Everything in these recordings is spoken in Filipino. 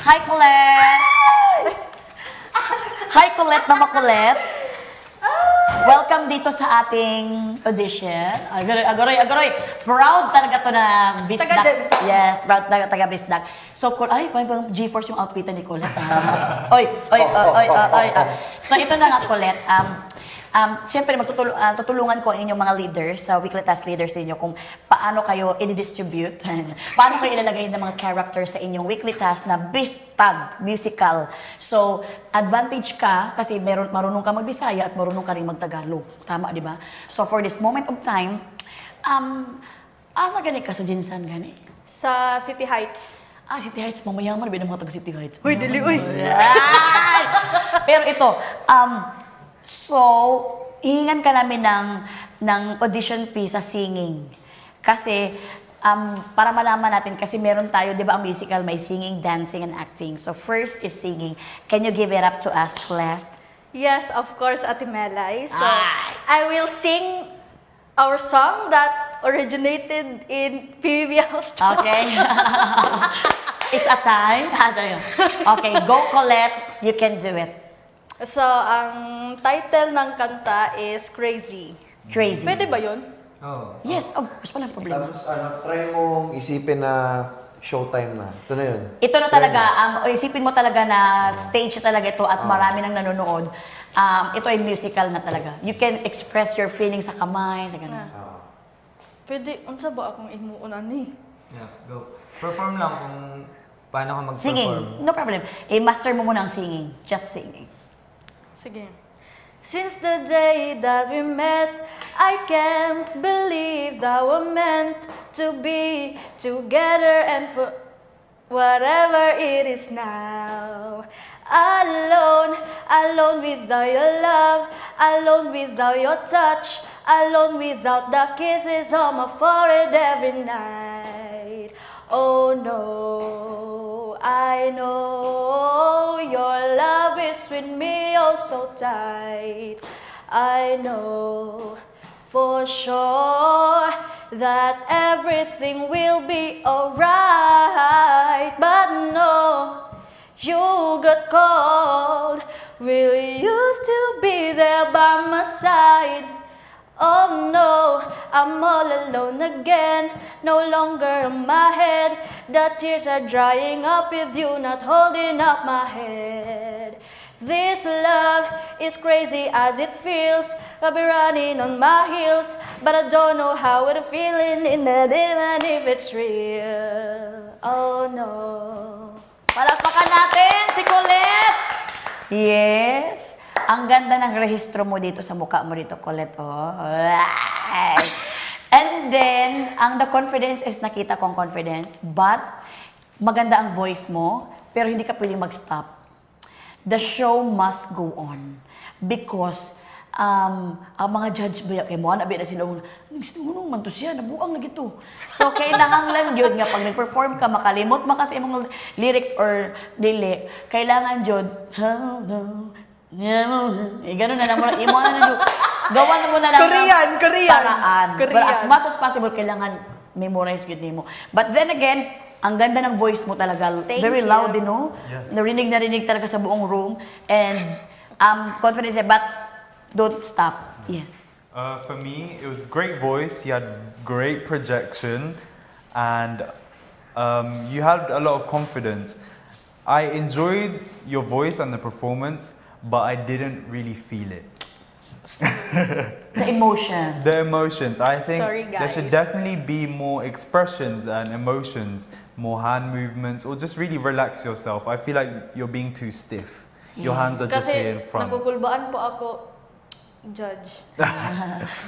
Hi, Colette! Hi, Colette na makulit. Welcome dito sa ating audition. Agoy. Proud talaga to na Bisdak. Yes, proud taga Bisdak. So, ay, parang GeForce yung outfit ni Colette. Oy. So, ito na nga, Colette. Siyempre, tutulungan ko ang inyong mga leaders, weekly task leaders ninyo, kung paano kayo i-distribute, paano kayo ilalagay ng mga characters sa inyong weekly task na Bistag musical. So, advantage ka kasi marunong ka mag-Bisaya at marunong ka rin mag-Tagalog. Tama, di ba? So, for this moment of time, asa gani ka sa Jinsan gani? Sa City Heights. City Heights, mamayaman, ba ng mga taga City Heights? Uy, dali, uy! Pero ito, so, hihingan ka namin ng audition fee sa singing. Kasi, para malaman natin, kasi meron tayo, di ba, ang musical, may singing, dancing, and acting. So, first is singing. Can you give it up to us, Colette? Yes, of course, Ate Melay. So, I will sing our song that originated in PBL Star. Okay. It's a time. Okay, go, Colette. You can do it. So, ang title ng kanta is Crazy. Crazy. Pwede ba yun? Oh. Yes, of course, walang problema. Tapos, try mong isipin na showtime na. Ito na yun. Ito na talaga, isipin mo talaga na stage talaga ito at marami nang nanonood. Ito ay musical na talaga. You can express your feelings sa kamay, sa ganun. Pwede, unsa ba akong imuunan ni? Yeah, go. Perform lang kung paano ka mag-perform. Singing, no problem. Master mo muna ang singing. Just singing. Sige. Since the day that we met, I can't believe that we're meant to be together and for whatever it is now. Alone without your love, alone without your touch, alone without the kisses on my forehead every night. Oh no, I know your love is with me oh so tight. I know for sure that everything will be alright. But no, you got cold. Will you still be there by my side? Oh no, I'm all alone again, no longer in my head. The tears are drying up with you not holding up my head. This love is crazy as it feels. I'll be running on my heels, but I don't know how it's feeling in the even if it's real. Oh no. Palakpakan natin si Colette! Yes! Ang ganda ng rehistro mo dito sa mukha mo dito, Colette. Oh. And then, the confidence is nakita kong confidence, but maganda ang voice mo, pero hindi ka pwedeng mag-stop. The show must go on. Because, ang mga judge ba kay mo, nabi na sila, nagsinunong man to siya, nabuang na gito. So, kailangan lang yun nga, pag nag-perform ka, makalimot man kasi mga lyrics or dili, kailangan yun, gano'n na lang mo, imo na lang, gawan mo na lang Korean. paraan. But as much as possible, kailangan memorize yun mo. But then again, ang ganda ng voice mo talaga, very loud, you know? Yes. Narinig talaga sa buong room. And confidence, but don't stop. Yes. For me, it was great voice, you had great projection, and you had a lot of confidence. I enjoyed your voice and the performance, but I didn't really feel it. The emotion. The emotions. I think Sorry, there should guys. definitely be more expressions and emotions, more hand movements, or just really relax yourself. I feel like you're being too stiff. Your hands are just here in Kasi front. nagkukulbaan po ako, judge.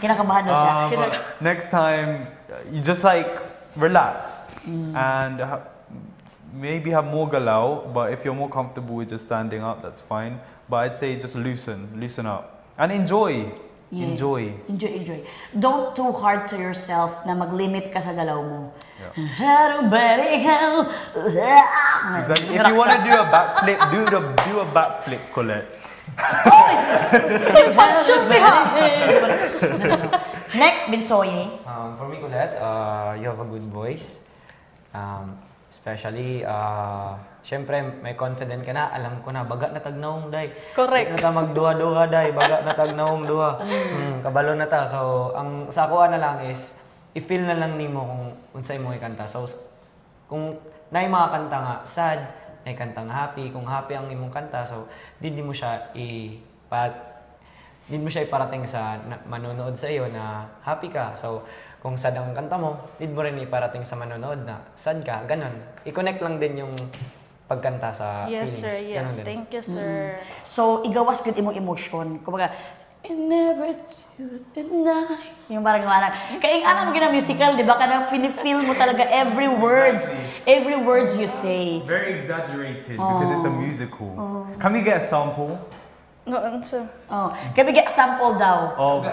Kinakabahan na siya. But next time, you just like relax and maybe have more galaw. But if you're more comfortable with just standing up, that's fine. But I'd say just loosen up and enjoy. Yes. Enjoy. Enjoy. Don't too hard to yourself na mag-limit ka sa galaw mo. Exactly. If you want to do a backflip, do a backflip, Colette. Next, Binsoye. For me, Colette, you have a good voice. Especially, syempre, may confident ka na, alam ko na, baga na tagnaong, day. Correct. Di na ta magduha-duha, day, baga na tagnaong, duha. Kabalo na ta. So, ang sa ako na lang is, i-feel na lang nimo kung unsay mo ikanta. So, kung naay mga kanta nga, sad, naay kanta nga happy, kung happy ang imong kanta, so, di mo siya iparating sa manonood sa iyo na happy ka. So, kung sad ang kanta mo, need mo rin iparating sa manonood na sad ka, ganun. I-connect lang din yung pagkanta sa Yes, feelings. sir. Yes. Ganun din. Thank you, sir. So, igawas good imong emotion. Kumbaga, I never to the night. Yung parang kaya yung anak mo gina musical, di ba? Kanang feel mo talaga every words you say. Very exaggerated because it's a musical. Can we get a sample No, sir. Oh, can we get a sample daw? of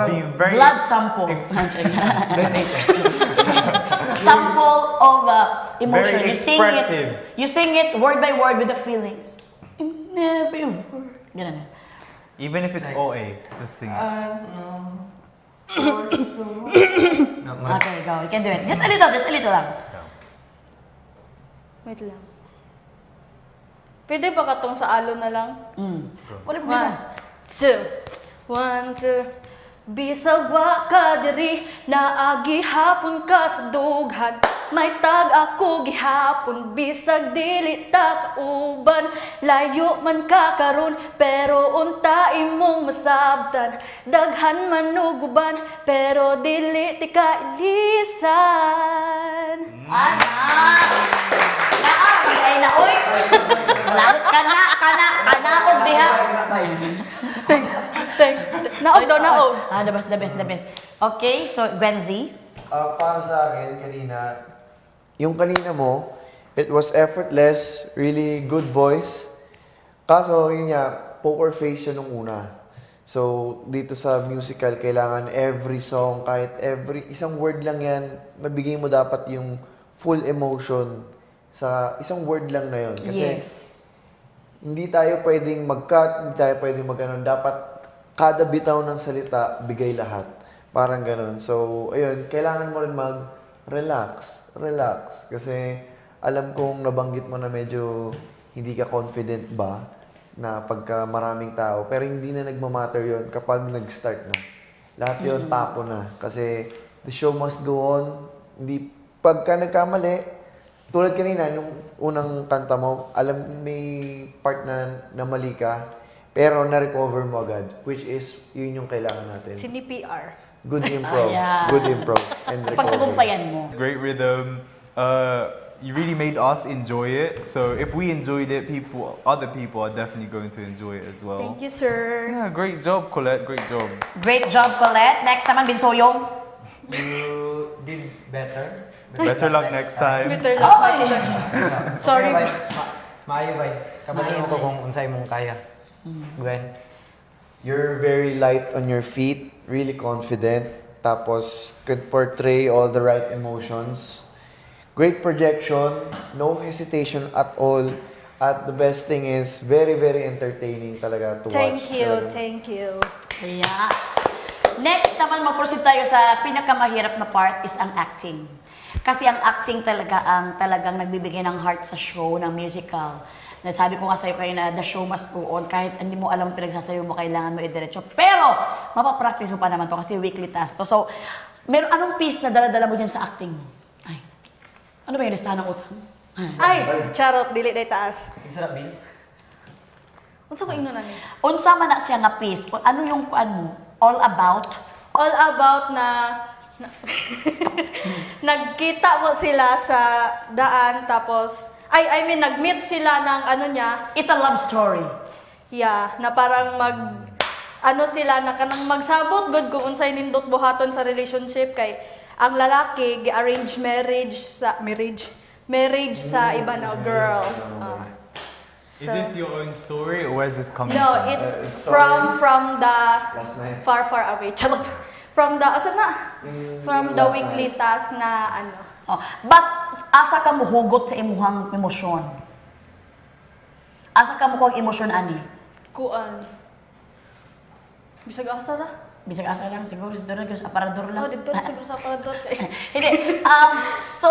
being very Blood sample. Sample of emotion. Very expressive. You sing it word by word with the feelings. In every word. Ganun. even if it's OA, just sing it. Okay, go. You can do it. Just a little lang. Wait lang. Pwede ba katong sa alo na lang? Wala problema. 1, 2, 1, 2. Bisag wa ka diri naagi hapon ka sa dughan. May tag ako gihapon bisag dili ta kauban. Layo man ka karon pero unta imong masabtan. Daghan man uguban pero dili ti ka ilisan. Anak! Magay na, oy! Lawit kana og diha. Thanks. Naog daw, naog. The best. Okay, so Gwenzy. Para sa akin, yung kanina mo, it was effortless, really good voice. Kaso, yun nga, poker face siya nung una. So, dito sa musical, kailangan every song, kahit isang word lang yan, mabigay mo dapat yung full emotion sa isang word lang na yun. Kasi, hindi tayo pwedeng mag-cut, hindi tayo pwedeng mag-ano. Dapat, kada bitaw ng salita, bigay lahat. Parang ganun. So, ayun, kailangan mo rin mag-relax. Kasi, alam kong nabanggit mo na medyo hindi ka confident ba na pagka maraming tao. Pero hindi na nagmamatter yon kapag nag-start na. Lahat yon tapo na. Kasi, the show must go on. Hindi, pagka nagkamali, tulad kanina, nung unang kanta mo, alam may part na mali ka, pero na-recover mo agad, which is, yun yung kailangan natin. Sini-PR. Good improv. Yeah. Good improv. And recovery. Pagtagumpayan mo. Great rhythm. You really made us enjoy it. So if we enjoyed it, other people are definitely going to enjoy it as well. Thank you, sir. Yeah, great job, Colette. Great job. Great job, Colette. Next naman, Binsoyong. You did better. Better luck next time. Bitter lang. Sorry. Maayo bay. Kabalo ko kung unsay mong kaya. Gwen. You're very light on your feet, really confident, tapos could portray all the right emotions. Great projection, no hesitation at all. At the best thing is, very, very entertaining talaga to watch. Thank you. Yeah. Next naman, mag-proceed tayo sa pinakamahirap na part is ang acting. Kasi ang acting talaga ang talagang nagbibigay ng heart sa show, ng musical. Sabi ko nga sa'yo kayo na the show must go on. Kahit hindi mo alam pinagsasayo mo, kailangan mo i-diretso. Pero, mapapractice mo pa naman to kasi weekly task to. So, anong piece na dala-dala mo dyan sa acting? Ay, ano ba yung listahan ng utang? Ay, charot, dili day taas. Ang sarap bilis. Unsa ko ino nani? Unsa man na siya nga piece? Ano yung kuan mo? All about? All about na nagkita po sila sa daan tapos I mean nag-meet sila ng ano niya. It's a love story. Yeah, na parang sila na kanang magsabot good kung unsay nindot buhaton sa relationship kay ang lalaki gi-arrange marriage sa iba na girl. Is this your own story or where's this coming No, from? it's from the Last night. far away. Charot. From the last weekly task na ano. Oh, but asa ka mo hugot sa imuhang emosyon? Asa ka mo kung emosyon ani? Kuan. Bisag asa ra? Bisag asa lang siguro dito na aparador lang. Oh, dito siguro sa aparador kay. Hindi. So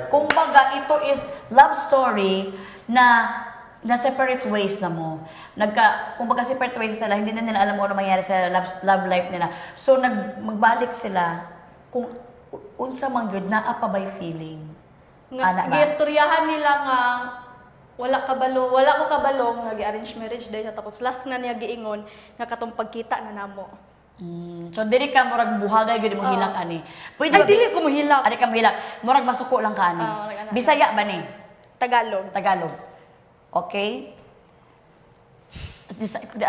kumbaga, ito is love story na separate ways na mo. Kumbaga separate ways sila, hindi na nila alam mo ano mangyari sa love life nila. So, magbalik sila kung unsa man gyud naa pa by feeling. Ana ba? Giistoryahan nila nga wala ko kabalong nag-arrange marriage dahil tapos last na niya giingon nga katong pagkita na namo. So dili ka murag buhagay gyud mo hilak ani. Ay dili ko mohilak. Ani ka mohilak. Murag masuko lang ka ani. Bisaya ba ni? Tagalog. Tagalog. Okay?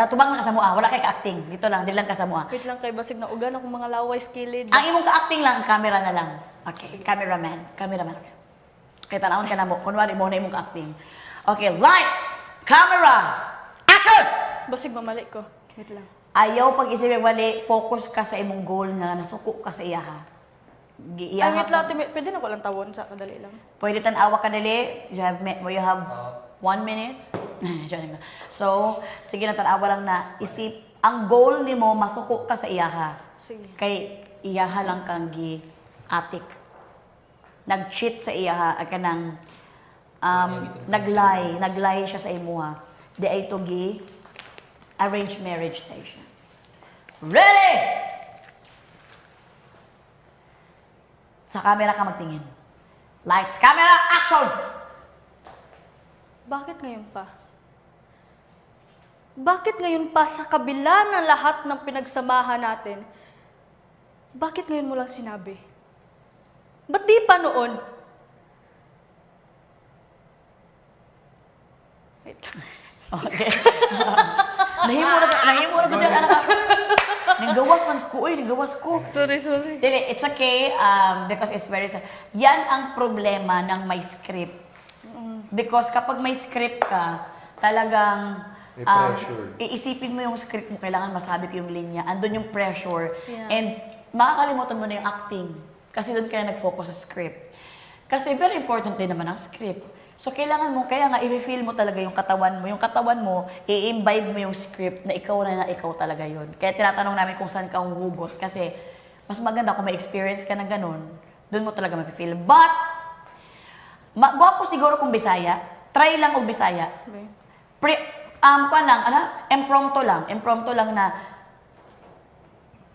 Tubang na ka sa mua, wala kay ka-acting. Dito lang, dili lang ka sa mua. Wait lang kay basig na ugan akong mga laway skilled. Ang imong ka-acting lang, camera na lang. Okay, cameraman. Okay. Kaya tanawon ka na mo, kunwari mo na imong ka-acting. Okay, lights, camera, action! Basig mamali ko. Wait lang. Ayaw pag-isip mali, focus ka sa imong goal nga nasuko ka sa iyaha. Ay, wait lang, pwede na ko lang tawon sa kadali lang. Pwede tanawa ka dali. You have 1 minute. So, sige na tanawa lang na isip. Ang goal ni mo, masuko ka sa iyaha. Sige. Kay iyaha lang kang gi-atik. Nag-cheat sa iyaha. Kanang nag-lie siya sa imuha. Di ay ito arranged marriage tayo siya. Ready! Sa camera ka magtingin. Lights, camera, action! Bakit ngayon pa? Bakit ngayon pa sa kabila ng lahat ng pinagsamahan natin? Bakit ngayon mo lang sinabi? Ba't di pa noon? Wait lang. Okay. Nahimo na ko dyan, anak. Ninggawas man ko, ninggawas ko. Sorry. Dili, it's okay, because it's very, yan ang problema ng may script. Because kapag may script ka, talagang, may pressure. Iisipin mo yung script mo, kailangan masabi ko yung linya, andun yung pressure, Yeah. and makakalimutan mo na yung acting. Kasi doon ka na nag-focus sa script. Kasi very important din naman ang script. So, kailangan mo, kaya nga, i-feel mo talaga yung katawan mo. Yung katawan mo, i-imbibe mo yung script na ikaw talaga yun. Kaya tinatanong namin kung saan ka huhugot. Kasi, mas maganda kung may experience ka na ganun, doon mo talaga ma-feel. But, gwapo siguro kung Bisaya. Try lang o Bisaya. Okay. Impromptu lang na,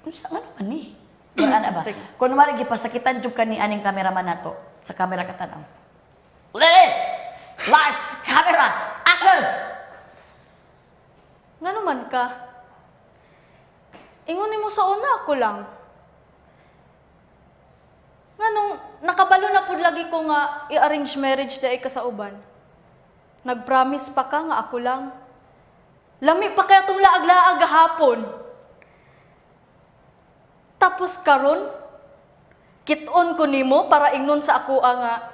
ano man eh? Ano ba? Kunwari, gipasakitan jud ka ni aning cameraman nato sa camera ka tanaw. Ready! Lights, camera, action! Nga naman ka. Ingunin mo sa una ako lang. Nga nung nakabalo na po lagi ko nga i-arrange marriage dahil ka sa uban. Nag-promise pa ka nga ako lang. Lami pa kaya itong laag-laag hapon. Tapos karon, kit-on ko nimo para ingnon sa ako nga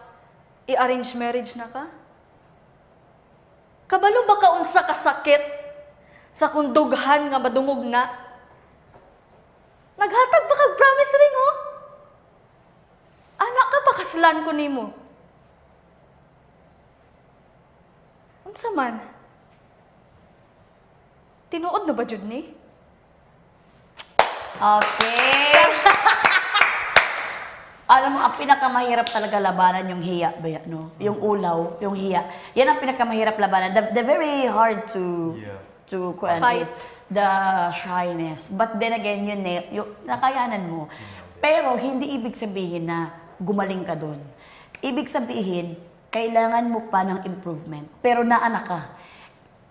i-arrange marriage na ka? Kabalo ba ka unsa kasakit sa kundughan nga madungog na? Naghatag ba kag promise ring oh? Anak ka pa kaslan ko nimo. Unsa man? Tinuod na ba jud ni? Okay. Alam mo, ang pinakamahirap talaga labanan yung hiya, no? Yung ulaw, yung hiya. Yan ang pinakamahirap labanan. The very hard to Fight. is the shyness. But then again, yung nakayanan mo. Pero hindi ibig sabihin na gumaling ka doon. Ibig sabihin, kailangan mo pa ng improvement. Pero naanak ka.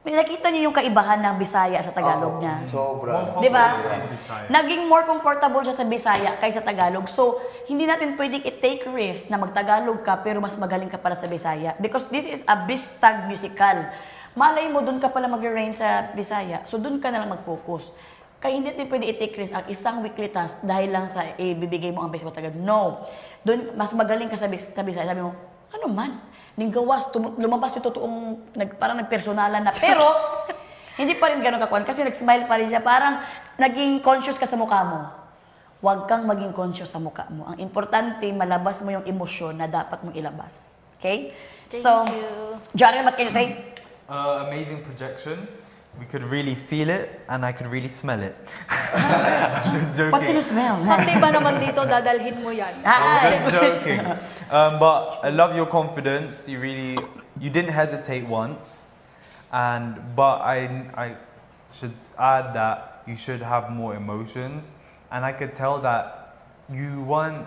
Nakita niyo yung kaibahan ng Bisaya sa Tagalog niya. Sobra. Di ba? Bisaya. Naging more comfortable siya sa Bisaya kaysa Tagalog. So, hindi natin pwedeng i-take risk na mag-Tagalog ka pero mas magaling ka para sa Bisaya. Because this is a Bistag musical. Malay mo, doon ka pala mag-reign sa Bisaya. So, doon ka na lang mag-focus. Kaya hindi natin pwede i-take risk ang isang weekly task dahil lang sa ibibigay mo ang best mo Tagalog. No. Doon, mas magaling ka sa Bisaya. Sabi mo, ano man? Ninggawas, lumabas yung totoong, parang nagpersonalan na. Pero, hindi pa rin ganun kakuan kasi nag-smile pa rin siya. Parang naging conscious ka sa mukha mo. Huwag kang maging conscious sa mukha mo. Ang importante, malabas mo yung emosyon na dapat mong ilabas. Okay? Thank you. Jaren, what can you say? Amazing projection. we could really feel it and I could really smell it. I'm just joking. What can you smell? Someday ba naman dito dadalhin mo yan? I'm just joking. But I love your confidence. You didn't hesitate once, but I should add that you should have more emotions, and I could tell that you weren't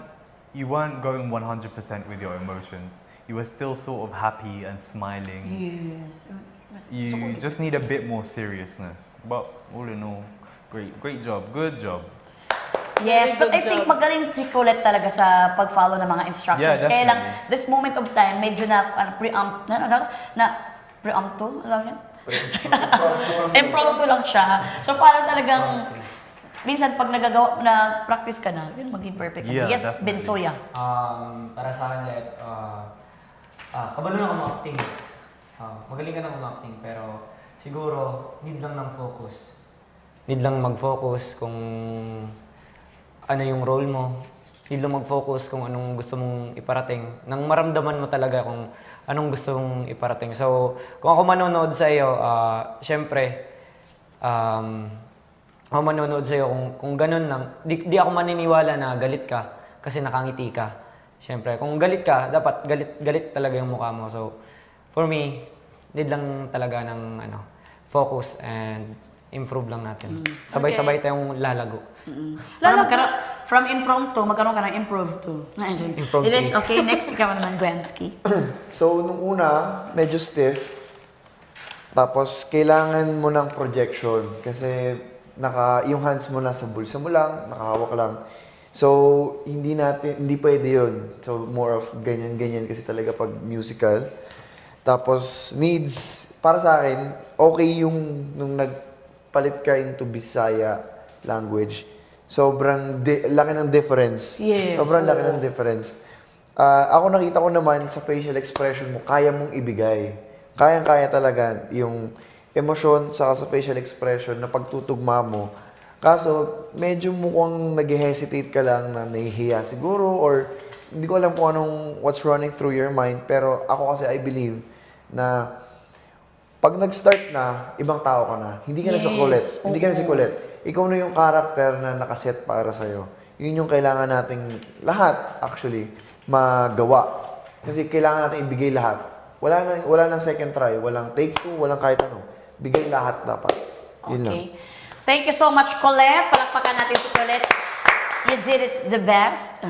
going 100% with your emotions. You were still sort of happy and smiling. Yes. You just need a bit more seriousness. But all in all, great job, good job. Yes, but I Very good think job. magaling si Colette talaga sa pag-follow ng mga instructions. Yeah, Kaya lang, definitely. this moment of time, medyo na preempto, alam niyo? Impromptu lang siya. So parang talagang, minsan pag nag-practice ka na, yun maging perfect. Yeah, Yes, definitely. Bensoya. Para sa akin, Let, kabalo na acting. Magaling ka na acting, pero siguro, need lang ng focus. Need lang mag-focus kung ano yung role mo. Need lang mag-focus kung anong gusto mong iparating. Nang maramdaman mo talaga kung anong gusto mong iparating. So, kung ako manonood sa iyo, syempre, ako manonood sa iyo kung ganun lang, di ako maniniwala na galit ka kasi nakangiti ka. Syempre, kung galit ka, dapat galit talaga yung mukha mo. So, for me, need lang talaga ng focus and improve lang natin. Sabay-sabay tayong lalago. From impromptu, magkaroon ka ng improve to. Impromptu. Okay, next ikaw naman, Gwensky. So, nung una, medyo stiff. Tapos, kailangan mo ng projection. Kasi, yung hands mo nasa bulsa mo lang, nakahawak lang. So, hindi pwede yun. So, more of ganyan-ganyan kasi talaga pag musical. Tapos, needs, para sa akin, okay yung nung nagpalit ka into Bisaya language. Sobrang laki ng difference. Yes, Sobrang laki ng difference. Ako nakita ko naman sa facial expression mo, kaya mong ibigay. Kayang-kaya talaga yung emosyon saka sa facial expression na pagtutugma mo. Kaso, medyo mukhang nag-hesitate ka lang na nahihiya siguro or hindi ko alam kung what's running through your mind. Pero ako kasi I believe na pag nag-start na, ibang tao ka na. Hindi ka na si Colette. Hindi ka na si Colette. Ikaw na yung character na nakaset para sa'yo. Yun yung kailangan nating lahat, actually, magawa. Kasi kailangan natin ibigay lahat. Wala nang second try, walang take two, walang kahit ano. Bigay lahat dapat. Yun lang. Okay. Thank you so much, Colette. Palakpakan natin si Colette. You did it the best.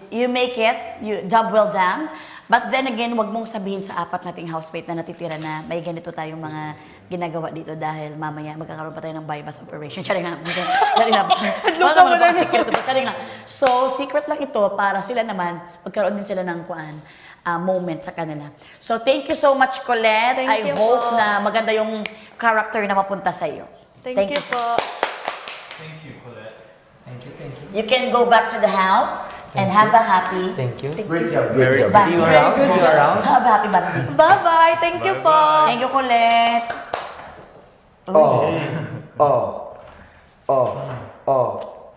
You make it. Job well done. But then again, wag mong sabihin sa apat nating housemate na natitira na may ganito tayong mga ginagawa dito dahil mamaya magkakaroon pa tayo ng bypass operation. Charing lang. Charing lang. So, secret lang ito para sila naman, magkaroon din sila ng moment sa kanila. So, thank you so much, Colette. I Thank you hope po. na maganda yung character na mapunta sa iyo. Thank you po. Thank you, Colette. Thank you. You can go back to the house and have a happy, Thank you. Great job. Very Great job. Bye. See you around. See you around. have a happy birthday. Bye-bye. Thank you po. Thank you, Colette.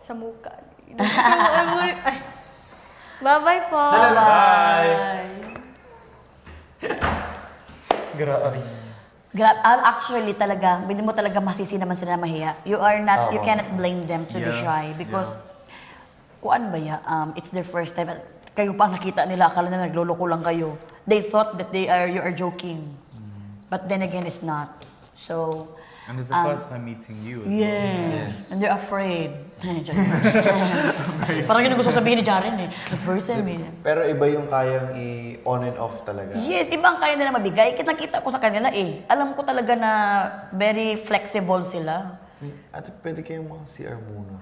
Sa mukha. Ay. Bye-bye po. Grabe. Actually, talaga, hindi mo talaga masisi naman sila na mahiya. You cannot blame them to be Yeah. shy because, kuan ba ya, it's their first time. Kayo pa ang nakita nila, akala na nagloloko lang kayo. They thought that you are joking. But then again, it's not. So, And it's the first time meeting you as well. yes. And they're afraid. Parang yun ang gusto sabihin ni Jaren eh. The first time eh. Pero iba yung kayang i-on and off talaga. Yes, ibang kaya nila mabigay. Nakita ko sa kanila eh. Alam ko talaga na very flexible sila. Ate, pwede kayong mga CR muna.